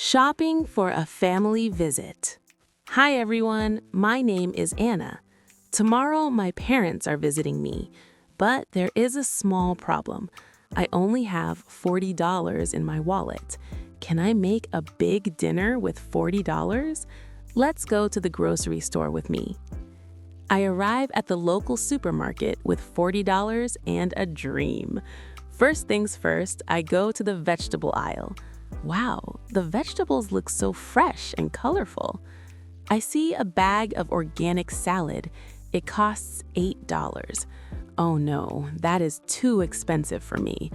Shopping for a family visit. Hi everyone, my name is Anna. Tomorrow my parents are visiting me, but there is a small problem. I only have $40 in my wallet. Can I make a big dinner with $40? Let's go to the grocery store with me. I arrive at the local supermarket with $40 and a dream. First things first, I go to the vegetable aisle. Wow, the vegetables look so fresh and colorful. I see a bag of organic salad. It costs $8. Oh no, that is too expensive for me.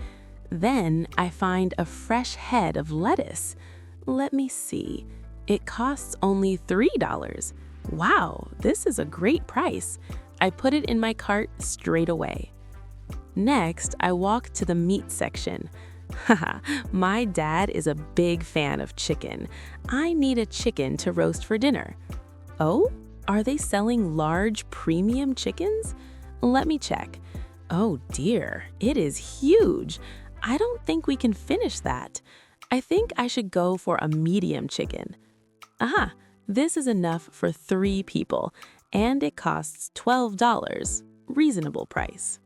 Then I find a fresh head of lettuce. Let me see. It costs only $3. Wow, this is a great price. I put it in my cart straight away. Next, I walk to the meat section. Haha, my dad is a big fan of chicken. I need a chicken to roast for dinner. Oh, are they selling large premium chickens? Let me check. Oh dear, it is huge. I don't think we can finish that. I think I should go for a medium chicken. Aha, this is enough for 3 people, and it costs $12. Reasonable price.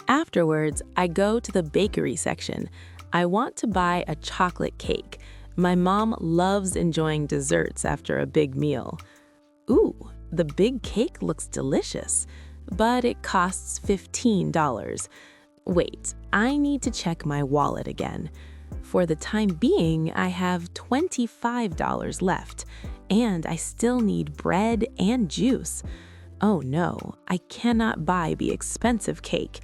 Afterwards, I go to the bakery section. I want to buy a chocolate cake. My mom loves enjoying desserts after a big meal. Ooh, the big cake looks delicious, but it costs $15. Wait, I need to check my wallet again. For the time being, I have $25 left, and I still need bread and juice. Oh no, I cannot buy the expensive cake.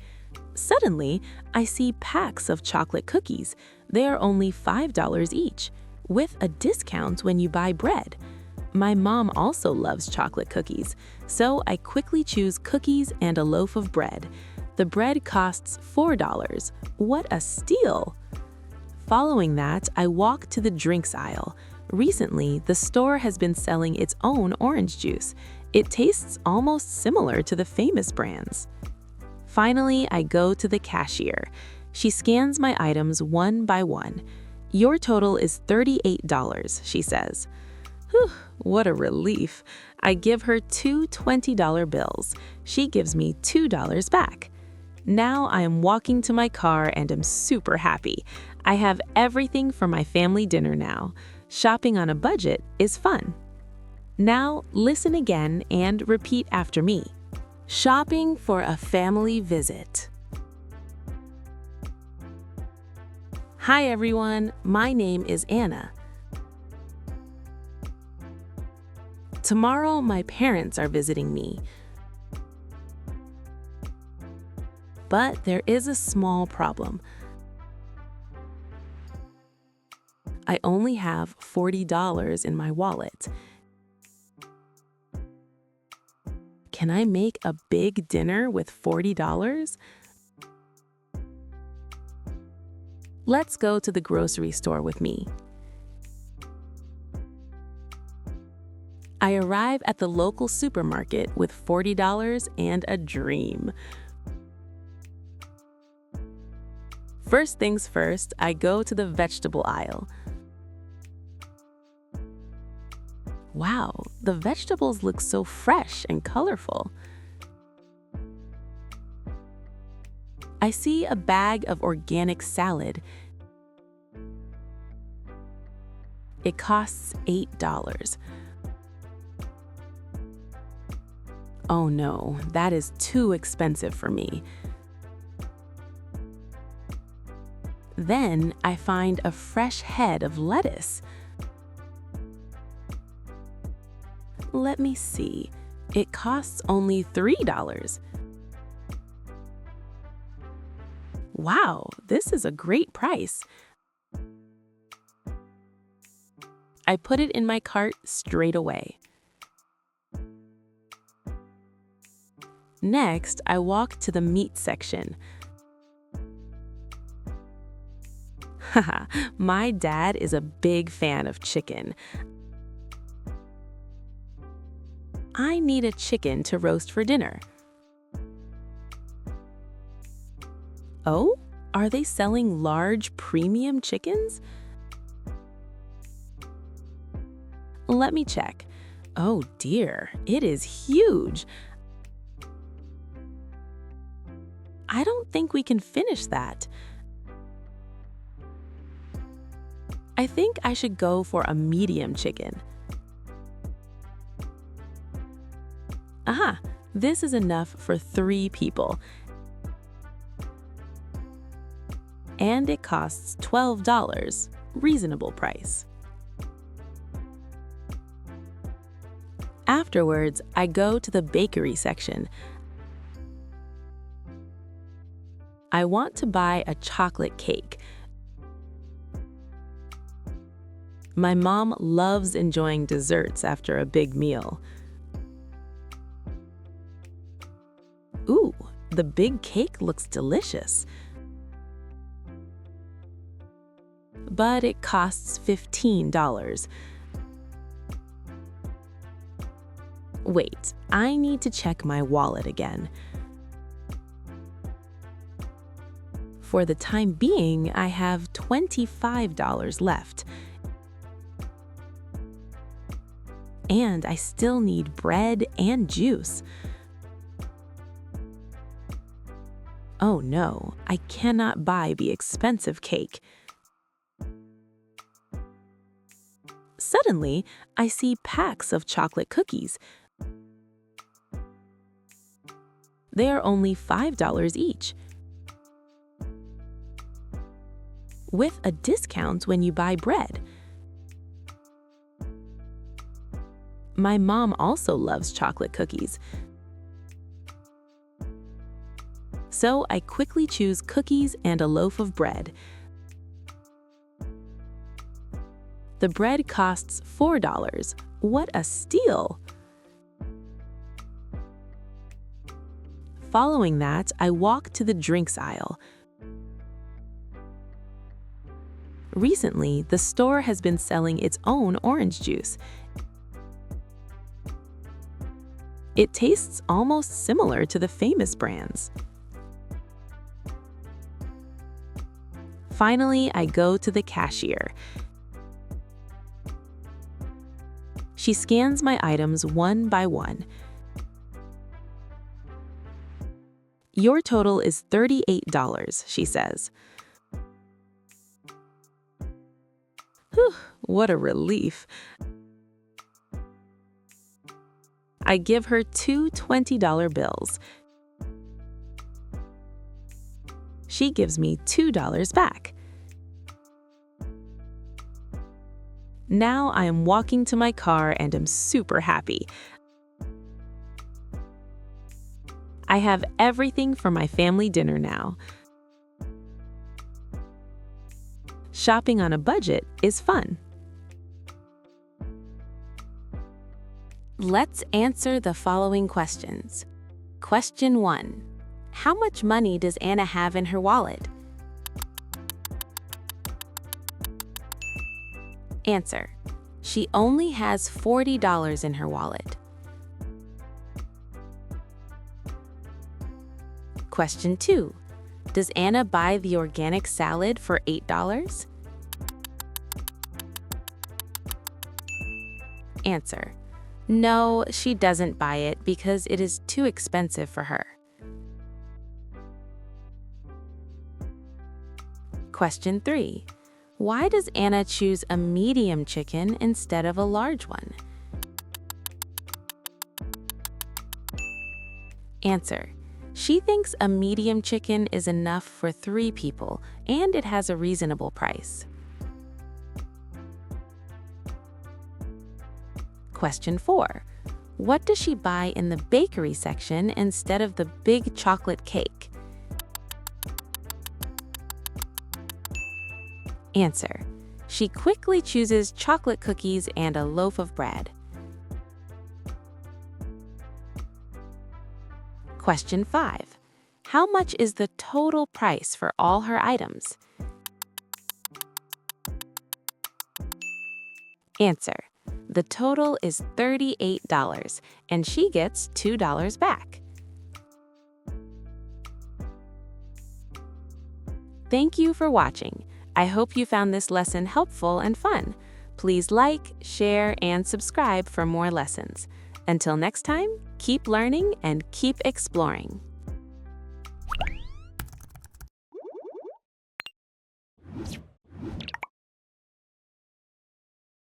Suddenly, I see packs of chocolate cookies. They are only $5 each, with a discount when you buy bread. My mom also loves chocolate cookies, so I quickly choose cookies and a loaf of bread. The bread costs $4. What a steal! Following that, I walk to the drinks aisle. Recently, the store has been selling its own orange juice. It tastes almost similar to the famous brands. Finally, I go to the cashier. She scans my items one by one. Your total is $38, she says. Whew, what a relief. I give her 2 $20 bills. She gives me $2 back. Now I am walking to my car and am super happy. I have everything for my family dinner now. Shopping on a budget is fun. Now listen again and repeat after me. Shopping for a family visit. Hi everyone, my name is Anna. Tomorrow my parents are visiting me. But there is a small problem. I only have $40 in my wallet. Can I make a big dinner with $40? Let's go to the grocery store with me. I arrive at the local supermarket with $40 and a dream. First things first, I go to the vegetable aisle. Wow, the vegetables look so fresh and colorful. I see a bag of organic salad. It costs $8. Oh no, that is too expensive for me. Then I find a fresh head of lettuce. Let me see. It costs only $3. Wow, this is a great price. I put it in my cart straight away. Next, I walk to the meat section. Haha, my dad is a big fan of chicken. I need a chicken to roast for dinner. Oh, are they selling large premium chickens? Let me check. Oh dear, it is huge. I don't think we can finish that. I think I should go for a medium chicken. Aha, this is enough for 3 people. And it costs $12, reasonable price. Afterwards, I go to the bakery section. I want to buy a chocolate cake. My mom loves enjoying desserts after a big meal. Ooh, the big cake looks delicious. But it costs $15. Wait, I need to check my wallet again. For the time being, I have $25 left. And I still need bread and juice. Oh no, I cannot buy the expensive cake. Suddenly, I see packs of chocolate cookies. They are only $5 each. With a discount when you buy bread. My mom also loves chocolate cookies. So I quickly choose cookies and a loaf of bread. The bread costs $4. What a steal! Following that, I walk to the drinks aisle. Recently, the store has been selling its own orange juice. It tastes almost similar to the famous brands. Finally, I go to the cashier. She scans my items one by one. Your total is $38, she says. Whew, what a relief. I give her 2 $20 bills. She gives me $2 back. Now I am walking to my car and am super happy. I have everything for my family dinner now. Shopping on a budget is fun. Let's answer the following questions. Question 1. How much money does Anna have in her wallet? Answer. She only has $40 in her wallet. Question 2. Does Anna buy the organic salad for $8? Answer. No, she doesn't buy it because it is too expensive for her. Question 3. Why does Anna choose a medium chicken instead of a large one? Answer. She thinks a medium chicken is enough for 3 people and it has a reasonable price. Question 4. What does she buy in the bakery section instead of the big chocolate cake? Answer. She quickly chooses chocolate cookies and a loaf of bread. Question 5. How much is the total price for all her items? Answer. The total is $38, and she gets $2 back. Thank you for watching. I hope you found this lesson helpful and fun. Please like, share, and subscribe for more lessons. Until next time, keep learning and keep exploring.